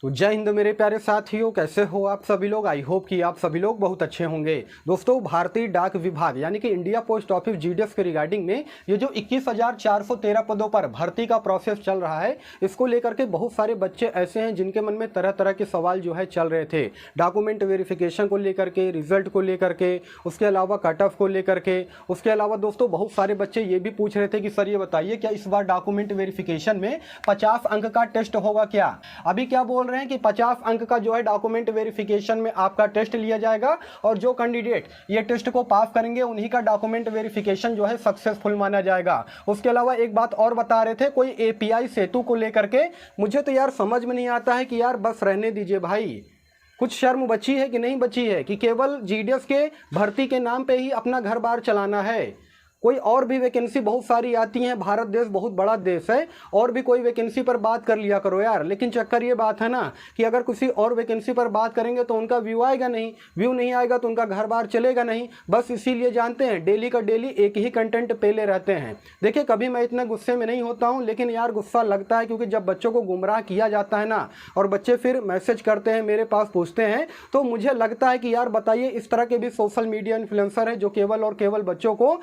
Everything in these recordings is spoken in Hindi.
तो जय हिंद मेरे प्यारे साथियों, कैसे हो आप सभी लोग। आई होप कि आप सभी लोग बहुत अच्छे होंगे। दोस्तों, भारतीय डाक विभाग यानी कि इंडिया पोस्ट ऑफिस जीडीएस के रिगार्डिंग में ये जो 21,413 पदों पर भर्ती का प्रोसेस चल रहा है, इसको लेकर के बहुत सारे बच्चे ऐसे हैं जिनके मन में तरह तरह के सवाल जो है चल रहे थे। डॉक्यूमेंट वेरिफिकेशन को लेकर के, रिजल्ट को लेकर के, उसके अलावा कट ऑफ को लेकर के। उसके अलावा दोस्तों बहुत सारे बच्चे ये भी पूछ रहे थे कि सर ये बताइए क्या इस बार डॉक्यूमेंट वेरिफिकेशन में 50 अंक का टेस्ट होगा क्या। अभी क्या बोल रहे हैं कि 50 अंक का जो है डॉक्यूमेंट वेरिफिकेशन में आपका टेस्ट लिया जाएगा और जो कैंडिडेट ये टेस्ट को पास करेंगे उन्हीं का डॉक्यूमेंट वेरिफिकेशन जो है सक्सेसफुल माना जाएगा। उसके अलावा एक बात और बता रहे थे, कोई एपीआई सेतु को लेकर के। मुझे तो यार समझ में नहीं आता है कि यार बस रहने दीजिए भाई, कुछ शर्म बची है कि नहीं बची है कि केवल जीडीएस के भर्ती के नाम पे ही अपना घर बार चलाना है। कोई और भी वैकेंसी बहुत सारी आती हैं, भारत देश बहुत बड़ा देश है, और भी कोई वैकेंसी पर बात कर लिया करो यार। लेकिन चक्कर ये बात है ना कि अगर किसी और वैकेंसी पर बात करेंगे तो उनका व्यू आएगा नहीं, व्यू नहीं आएगा तो उनका घर बार चलेगा नहीं। बस इसीलिए जानते हैं डेली का डेली एक ही कंटेंट पेले रहते हैं। देखिए कभी मैं इतना गुस्से में नहीं होता हूँ, लेकिन यार गुस्सा लगता है क्योंकि जब बच्चों को गुमराह किया जाता है ना और बच्चे फिर मैसेज करते हैं, मेरे पास पूछते हैं, तो मुझे लगता है कि यार बताइए इस तरह के भी सोशल मीडिया इन्फ्लुएंसर है जो केवल और केवल बच्चों को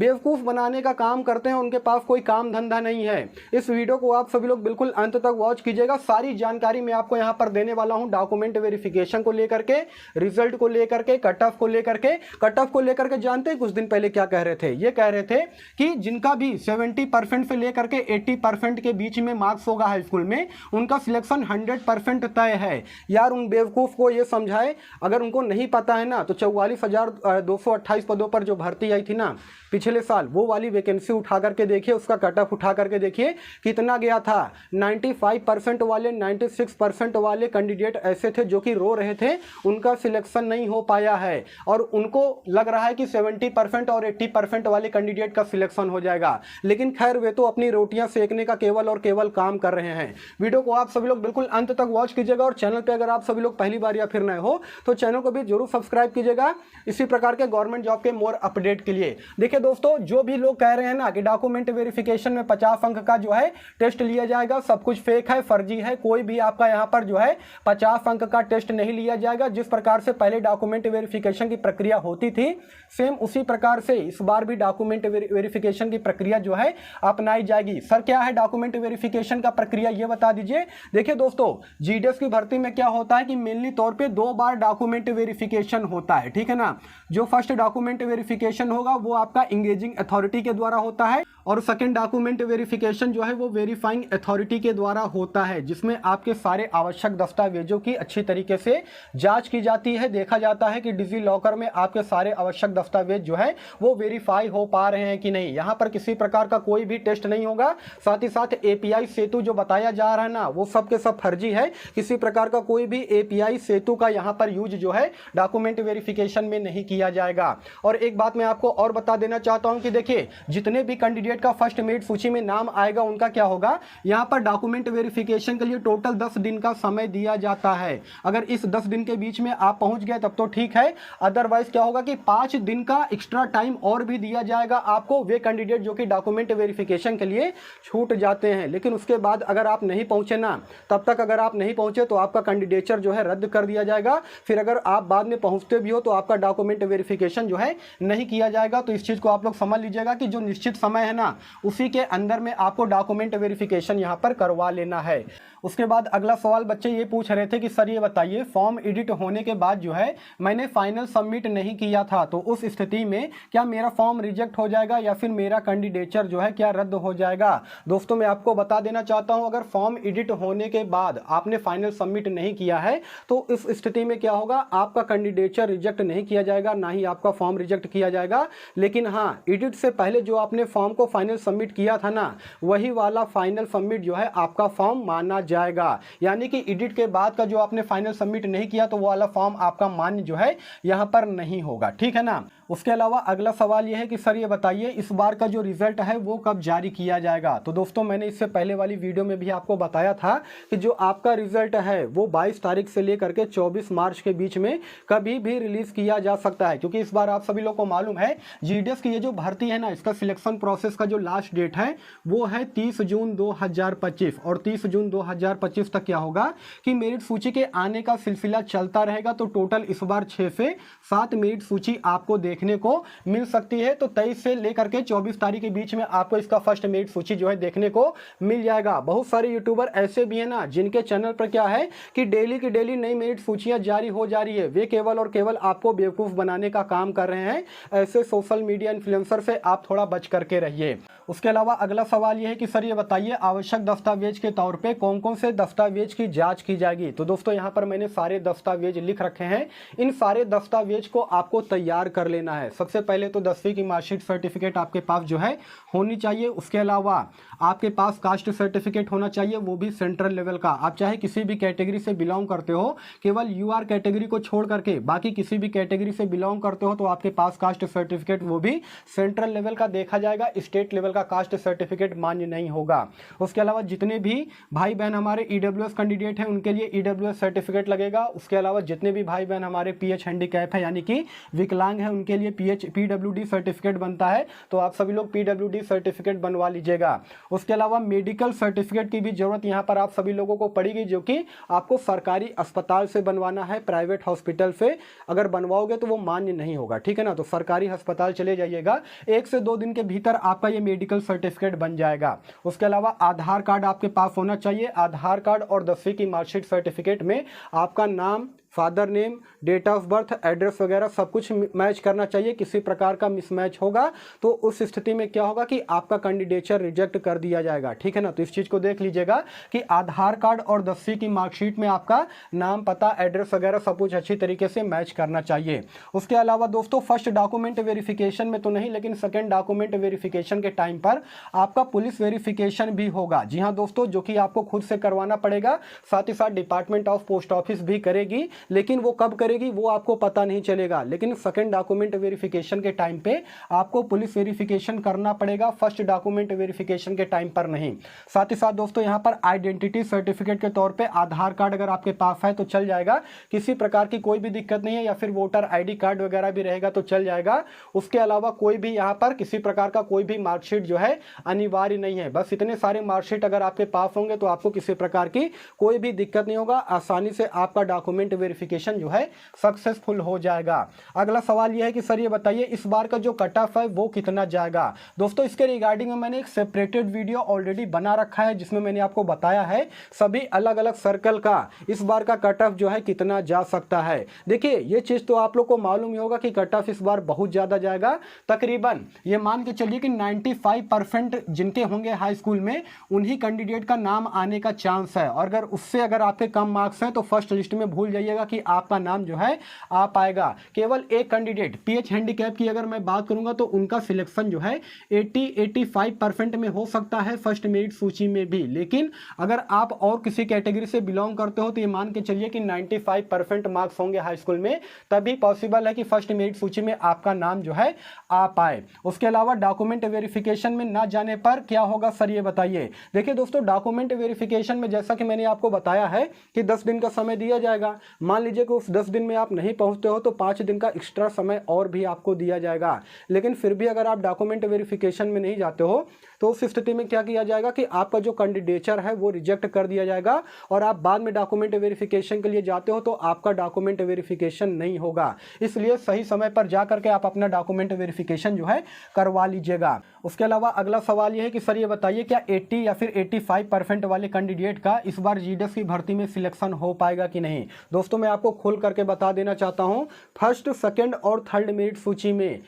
बेवकूफ़ बनाने का काम करते हैं, उनके पास कोई काम धंधा नहीं है। इस वीडियो को आप सभी लोग बिल्कुल अंत तक वॉच कीजिएगा। सारी जानकारी मैं आपको यहां पर देने वाला हूं डॉक्यूमेंट वेरिफिकेशन को लेकर के, रिजल्ट को लेकर के, कट ऑफ को लेकर के। कट ऑफ को लेकर के जानते हैं कुछ दिन पहले क्या कह रहे थे? ये कह रहे थे कि जिनका भी 70% से लेकर के 80% के बीच में मार्क्स होगा हाई स्कूल में, उनका सिलेक्शन 100% तय है। यार उन बेवकूफ़ को ये समझाए, अगर उनको नहीं पता है ना तो 44,228 पदों पर जो भर्ती आई थी ना पिछले साल, वो वाली वैकेंसी उठा करके देखिए, उसका कट ऑफ उठा करके देखिए कितना गया था। 95% वाले, 96% वाले कैंडिडेट ऐसे थे जो कि रो रहे थे, उनका सिलेक्शन नहीं हो पाया है और उनको लग रहा है कि 70% और 80% वाले कैंडिडेट का सिलेक्शन हो जाएगा। लेकिन खैर वे तो अपनी रोटियां सेकने का केवल और केवल काम कर रहे हैं। वीडियो को आप सभी लोग बिल्कुल अंत तक वॉच कीजिएगा और चैनल पर अगर आप सभी लोग पहली बार या फिर नए हो तो चैनल को भी जरूर सब्सक्राइब कीजिएगा इसी प्रकार के गवर्नमेंट जॉब के मोर अपडेट के लिए। देखिए दोस्तों, जो भी लोग कह रहे हैं ना कि डॉक्यूमेंट वेरिफिकेशन में 50 अंक का जो है टेस्ट लिया जाएगा, सब कुछ फेक है, फर्जी है। कोई भी आपका यहां पर जो है 50 अंक का टेस्ट नहीं लिया जाएगा। जिस प्रकार से पहले डॉक्यूमेंट वेरिफिकेशन की प्रक्रिया होती थी, सेम उसी प्रकार से इस बार भी डॉक्यूमेंट वेरिफिकेशन की प्रक्रिया जो है अपनाई जाएगी। सर क्या है डॉक्यूमेंट वेरिफिकेशन का प्रक्रिया, ये बता दीजिए। देखिए दोस्तों, जीडीएस की भर्ती में क्या होता है कि मेनली तौर पर 2 बार डॉक्यूमेंट वेरिफिकेशन होता है, ठीक है ना। जो फर्स्ट डॉक्यूमेंट वेरिफिकेशन होगा वो आपका इंगेजिंग अथॉरिटी के द्वारा होता है और सेकंड डॉक्यूमेंट वेरिफिकेशन जो है वो वेरीफाइंग अथॉरिटी के द्वारा होता है, जिसमें आपके सारे आवश्यक दस्तावेजों की अच्छी तरीके से जांच की जाती है। देखा जाता है कि डिजी लॉकर में आपके सारे आवश्यक दस्तावेज जो है वो वेरीफाई हो पा रहे हैं कि नहीं। यहाँ पर किसी प्रकार का कोई भी टेस्ट नहीं होगा। साथ ही साथ एपीआई सेतु जो बताया जा रहा है ना, वो सब के सब फर्जी है। किसी प्रकार का कोई भी एपीआई सेतु का यहाँ पर यूज जो है डॉक्यूमेंट वेरिफिकेशन में नहीं किया जाएगा। और एक बात मैं आपको और बता देना चाहता हूं कि देखिए, जितने भी कैंडिडेट का फर्स्ट मेरिट सूची में नाम आएगा उनका क्या होगा, यहां पर डॉक्यूमेंट वेरिफिकेशन के लिए टोटल 10 दिन का समय दिया जाता है। अगर इस 10 दिन के बीच में आप पहुंच गए तब तो ठीक है, अदरवाइज क्या होगा कि 5 दिन का एक्स्ट्रा टाइम और भी दिया जाएगा आपको, वे कैंडिडेट जो कि डॉक्यूमेंट वेरिफिकेशन के लिए छूट जाते हैं। लेकिन उसके बाद अगर आप नहीं पहुंचे ना, तब तक अगर आप नहीं पहुंचे तो आपका कैंडिडेचर जो है रद्द कर दिया जाएगा। फिर अगर आप बाद में पहुंचते भी हो तो आपका डॉक्यूमेंट वेरिफिकेशन जो है नहीं किया जाएगा। तो इस चीज को आप लोग समझ लीजिएगा कि जो निश्चित समय है ना, उसी के अंदर में आपको डॉक्यूमेंट वेरिफिकेशन यहां पर करवा लेना है। उसके बाद अगला सवाल बच्चे ये पूछ रहे थे कि सर ये बताइए, फॉर्म एडिट होने के बाद जो है मैंने फाइनल सबमिट नहीं किया था, तो उस स्थिति में क्या मेरा फॉर्म रिजेक्ट हो जाएगा या फिर मेरा कैंडिडेचर जो है क्या रद्द हो जाएगा। दोस्तों मैं आपको बता देना चाहता हूं, अगर फॉर्म एडिट होने के बाद आपने फाइनल सबमिट नहीं किया है तो इस स्थिति में क्या होगा, आपका कैंडिडेचर रिजेक्ट नहीं किया जाएगा, ना ही आपका फॉर्म रिजेक्ट किया जाएगा। लेकिन हाँ, एडिट से पहले जो आपने फॉर्म को फाइनल सबमिट किया था ना, वही वाला फाइनल सबमिट जो है आपका फॉर्म माना जाएगा। यानी कि एडिट के बाद का जो आपने फाइनल सबमिट नहीं किया तो वो वाला फॉर्म आपका मान्य जो है यहां पर नहीं होगा, ठीक है ना। उसके अलावा अगला सवाल यह है कि सर ये बताइए इस बार का जो रिजल्ट है वो कब जारी किया जाएगा। तो दोस्तों मैंने इससे पहले वाली वीडियो में भी आपको बताया था कि जो आपका रिजल्ट है वो 22 तारीख से लेकर के 24 मार्च के बीच में कभी भी रिलीज किया जा सकता है, क्योंकि इस बार आप सभी लोग को मालूम है जीडीएस की ये जो भर्ती है ना, इसका सिलेक्शन प्रोसेस का आपका जो लास्ट डेट है वो है 30 जून 2025 और 30 जून 2025 तक क्या होगा कि मेरिट सूची के आने का सिलसिला चलता रहेगा। तो टोटल इस बार 6 से 7 मेरिट सूची आपको देखने को मिल सकती है। तो 23 से लेकर के 24 तारीख के बीच में आपको इसका फर्स्ट मेरिट सूची जो है देखने को मिल जाएगा। बहुत सारे यूट्यूबर ऐसे भी है ना जिनके चैनल पर क्या है कि डेली की डेली नई मेरिट सूचियां जारी हो जा रही है। वे केवल और केवल आपको बेवकूफ बनाने का काम कर रहे हैं। ऐसे सोशल मीडिया इन्फ्लुएंसर से आप थोड़ा बच करके रहिए। उसके अलावा अगला सवाल यह है कि सर ये बताइए आवश्यक दस्तावेज के तौर पे कौन कौन से दस्तावेज की जांच की जाएगी। तो दोस्तों यहाँ पर मैंने सारे दस्तावेज लिख रखे हैं। इन सारे दस्तावेज को आपको तैयार कर लेना है। सबसे पहले तो 10वीं की मार्कशीट सर्टिफिकेट आपके पास जो है होनी चाहिए। उसके अलावा आपके पास कास्ट सर्टिफिकेट होना चाहिए, वो भी सेंट्रल लेवल का। आप चाहे किसी भी कैटेगरी से बिलोंग करते हो, केवल यूआर कैटेगरी को छोड़ करके बाकी किसी भी कैटेगरी से बिलोंग करते हो तो आपके पास कास्ट सर्टिफिकेट वो भी सेंट्रल लेवल का देखा जाएगा। स्टेट लेवल का कास्ट सर्टिफिकेट मान्य नहीं होगा। उसके अलावा जितने भी भाई बहन हमारे ईडब्ल्यूएस कैंडिडेट हैं उनके लिए ईडब्ल्यूएस सर्टिफिकेट लगेगा। उसके अलावा जितने भी भाई बहन हमारे पीएच हैंडीकैप है यानी कि विकलांग है उनके लिए पीडब्ल्यूडी सर्टिफिकेट बनता है। तो आप सभी लोग पीडब्ल्यूडी सर्टिफिकेट बनवा लीजिएगा। उसके अलावा मेडिकल सर्टिफिकेट की भी जरूरत यहाँ पर आप सभी लोगों को पड़ेगी, जो कि आपको सरकारी अस्पताल से बनवाना है। प्राइवेट हॉस्पिटल से अगर बनवाओगे तो वो मान्य नहीं होगा, ठीक है ना। तो सरकारी अस्पताल चले जाइएगा, 1 से 2 दिन के भीतर आपका ये मेडिकल सर्टिफिकेट बन जाएगा। उसके अलावा आधार कार्ड आपके पास होना चाहिए। आधार कार्ड और 10वीं की मार्कशीट सर्टिफिकेट में आपका नाम, father name, date of birth, address वगैरह सब कुछ मैच करना चाहिए। किसी प्रकार का मिसमैच होगा तो उस स्थिति में क्या होगा कि आपका कैंडिडेचर रिजेक्ट कर दिया जाएगा, ठीक है ना। तो इस चीज़ को देख लीजिएगा कि आधार कार्ड और 10वीं की मार्कशीट में आपका नाम, पता, एड्रेस वगैरह सब कुछ अच्छी तरीके से मैच करना चाहिए। उसके अलावा दोस्तों फर्स्ट डॉक्यूमेंट वेरिफिकेशन में तो नहीं, लेकिन सेकेंड डॉक्यूमेंट वेरिफिकेशन के टाइम पर आपका पुलिस वेरिफिकेशन भी होगा। जी हाँ दोस्तों, जो कि आपको खुद से करवाना पड़ेगा। साथ ही साथ डिपार्टमेंट ऑफ पोस्ट ऑफिस भी करेगी, लेकिन वो कब करेगी वो आपको पता नहीं चलेगा। लेकिन सेकंड डॉक्यूमेंट वेरिफिकेशन के टाइम पे आपको पुलिस वेरिफिकेशन करना पड़ेगा, फर्स्ट डॉक्यूमेंट वेरिफिकेशन के टाइम पर नहीं। साथ ही साथ दोस्तों यहाँ पर आइडेंटिटी सर्टिफिकेट के तौर पे आधार कार्ड अगर आपके पास है तो चल जाएगा, किसी प्रकार की कोई भी दिक्कत नहीं है। या फिर वोटर आईडी कार्ड वगैरह भी रहेगा तो चल जाएगा। उसके अलावा कोई भी यहाँ पर किसी प्रकार का कोई भी मार्कशीट जो है अनिवार्य नहीं है। बस इतने सारे मार्कशीट अगर आपके पास होंगे तो आपको किसी प्रकार की कोई भी दिक्कत नहीं होगा। आसानी से आपका डॉक्यूमेंट वेरिफिकेशन जो है सक्सेसफुल हो जाएगा। अगला सवाल यह है कि सर ये बताइए इस बार का जो कट ऑफ है वो कितना जाएगा। दोस्तों इसके रिगार्डिंग में मैंने एक सेपरेटेड वीडियो ऑलरेडी बना रखा है, जिसमें मैंने आपको बताया है सभी अलग अलग सर्कल का इस बार का कट ऑफ जो है कितना जा सकता है। देखिए ये चीज तो आप लोग को मालूम ही होगा कि कट ऑफ इस बार बहुत ज्यादा जाएगा। तकरीबन ये मान के चलिए कि 95% जिनके होंगे हाई स्कूल में उन्हीं कैंडिडेट का नाम आने का चांस है। और अगर आपके कम मार्क्स हैं तो फर्स्ट लिस्ट में भूल जाइएगा कि आपका नाम जो है आ पाएगा। केवल एक कैंडिडेट पीएच हैंडीकैप की अगर मैं बात करूंगा तो उनका सिलेक्शन जो है 80-85% में हो सकता है फर्स्ट मेरिट सूची में भी। लेकिन अगर आप और किसी कैटेगरी से बिलोंग करते हो तो ये मान के चलिए कि 95% मार्क्स होंगे हाई स्कूल में, तभी पॉसिबल है कि फर्स्ट मेरिट सूची में आपका नाम जो है आ पाए। उसके अलावा डॉक्यूमेंट वेरिफिकेशन में ना जाने पर क्या होगा सर ये बताइए। देखिए दोस्तों डॉक्यूमेंट वेरिफिकेशन में जैसा कि मैंने आपको बताया है कि 10 दिन का समय दिया जाएगा। मान लीजिए कि उस 10 दिन में आप नहीं पहुंचते हो तो 5 दिन का एक्स्ट्रा समय और भी आपको दिया जाएगा। लेकिन फिर भी अगर आप डॉक्यूमेंट वेरिफिकेशन में नहीं जाते हो तो उस स्थिति में क्या किया जाएगा कि आपका जो कैंडिडेचर है वो रिजेक्ट कर दिया जाएगा। और आप बाद में डॉक्यूमेंट वेरिफिकेशन के लिए जाते हो तो आपका डॉक्यूमेंट वेरिफिकेशन नहीं होगा। इसलिए सही समय पर जा करके आप अपना डॉक्यूमेंट वेरिफिकेशन जो है करवा लीजिएगा। उसके अलावा अगला सवाल यह है कि सर ये बताइए क्या 80 या फिर 85% वाले कैंडिडेट का इस बार जीडीएस की भर्ती में सिलेक्शन हो पाएगा कि नहीं। दोस्तों मैं आपको खोल करके बता देना चाहता हूं, फर्स्ट, सेकंड और थर्ड मेरिट सूची में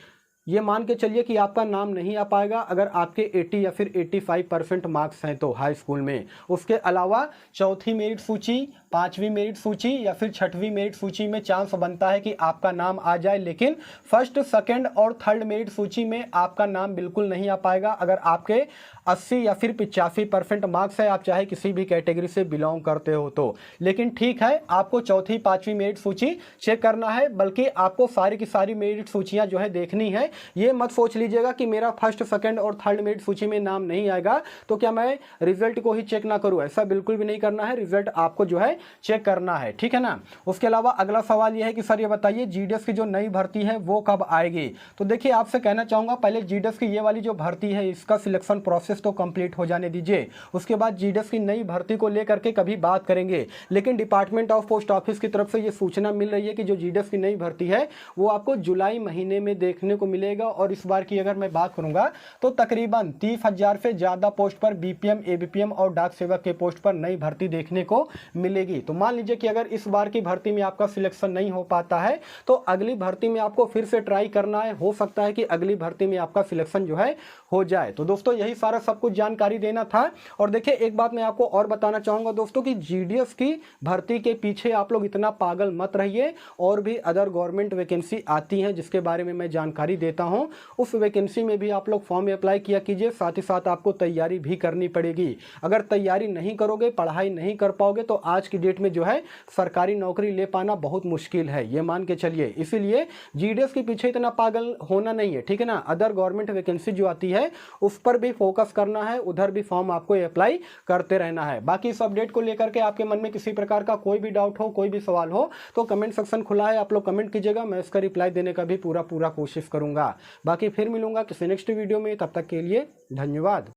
ये मान के चलिए कि आपका नाम नहीं आ पाएगा अगर आपके 80 या फिर 85% मार्क्स हैं तो हाई स्कूल में। उसके अलावा चौथी मेरिट सूची, 5वीं मेरिट सूची या फिर 6वीं मेरिट सूची में चांस बनता है कि आपका नाम आ जाए। लेकिन फर्स्ट, सेकंड और थर्ड मेरिट सूची में आपका नाम बिल्कुल नहीं आ पाएगा अगर आपके 80 या फिर 85% मार्क्स है, आप चाहे किसी भी कैटेगरी से बिलोंग करते हो तो। लेकिन ठीक है, आपको चौथी 5वीं मेरिट सूची चेक करना है, बल्कि आपको सारी की सारी मेरिट सूचियां जो है देखनी है ये मत सोच लीजिएगा कि मेरा फर्स्ट, सेकंड और थर्ड मेरिट सूची में नाम नहीं आएगा तो क्या मैं रिजल्ट को ही चेक ना करूं। ऐसा बिल्कुल भी नहीं करना है, रिजल्ट आपको जो है चेक करना है, ठीक है ना। उसके अलावा अगला सवाल यह है कि सर ये बताइए जीडीएस की जो नई भर्ती है वो कब आएगी। तो देखिए आपसे कहना चाहूंगा पहले जीडीएस की ये वाली जो भर्ती है इसका सिलेक्शन प्रोसेस तो कंप्लीट हो जाने दीजिए, उसके बाद जीडीएस की नई भर्ती को लेकर के कभी बात करेंगे। लेकिन डिपार्टमेंट ऑफ पोस्ट ऑफिस की तरफ से ये सूचना मिल रही है कि जो जीडीएस की नई भर्ती है वो आपको जुलाई महीने में देखने को मिलेगा। और इस बार की अगर मैं बात करूंगा तो तकरीबन 30,000 से ज्यादा पोस्ट पर बीपीएम, एबीपीएम और डाक सेवक के पोस्ट पर नई भर्ती देखने को मिलेगी। तो मान लीजिए कि अगर इस बार की भर्ती में आपका सिलेक्शन नहीं हो पाता है तो अगली भर्ती में आपको फिर से ट्राई करना है, हो सकता है कि अगली भर्ती में आपका सिलेक्शन जो है हो जाए। तो दोस्तों यही सारा सब कुछ जानकारी देना था। और देखिए एक बात मैं आपको और बताना चाहूंगा दोस्तों कि जीडीएस की भर्ती के पीछे आप लोग इतना पागल मत रहिए, और भी अदर गवर्नमेंट वैकेंसी आती हैं जिसके बारे में मैं जानकारी देता हूं। उस वैकेंसी में भी आप लोग फॉर्म अप्लाई किया कीजिए, साथ ही साथ आपको तैयारी भी करनी पड़ेगी। अगर तैयारी नहीं करोगे, पढ़ाई नहीं कर पाओगे तो आज की डेट में जो है सरकारी नौकरी ले पाना बहुत मुश्किल है, ये मान के चलिए। इसीलिए जीडीएस के पीछे इतना पागल होना नहीं है, ठीक है ना। अदर गवर्नमेंट वैकेंसी जो आती है उस पर भी फोकस करना है, उधर भी फॉर्म आपको अप्लाई करते रहना है। बाकी इस अपडेट को लेकर के आपके मन में किसी प्रकार का कोई भी डाउट हो, कोई भी सवाल हो तो कमेंट सेक्शन खुला है, आप लोग कमेंट कीजिएगा, मैं इसका रिप्लाई देने का भी पूरा कोशिश करूंगा। बाकी फिर मिलूंगा किसी नेक्स्ट वीडियो में, तब तक के लिए धन्यवाद।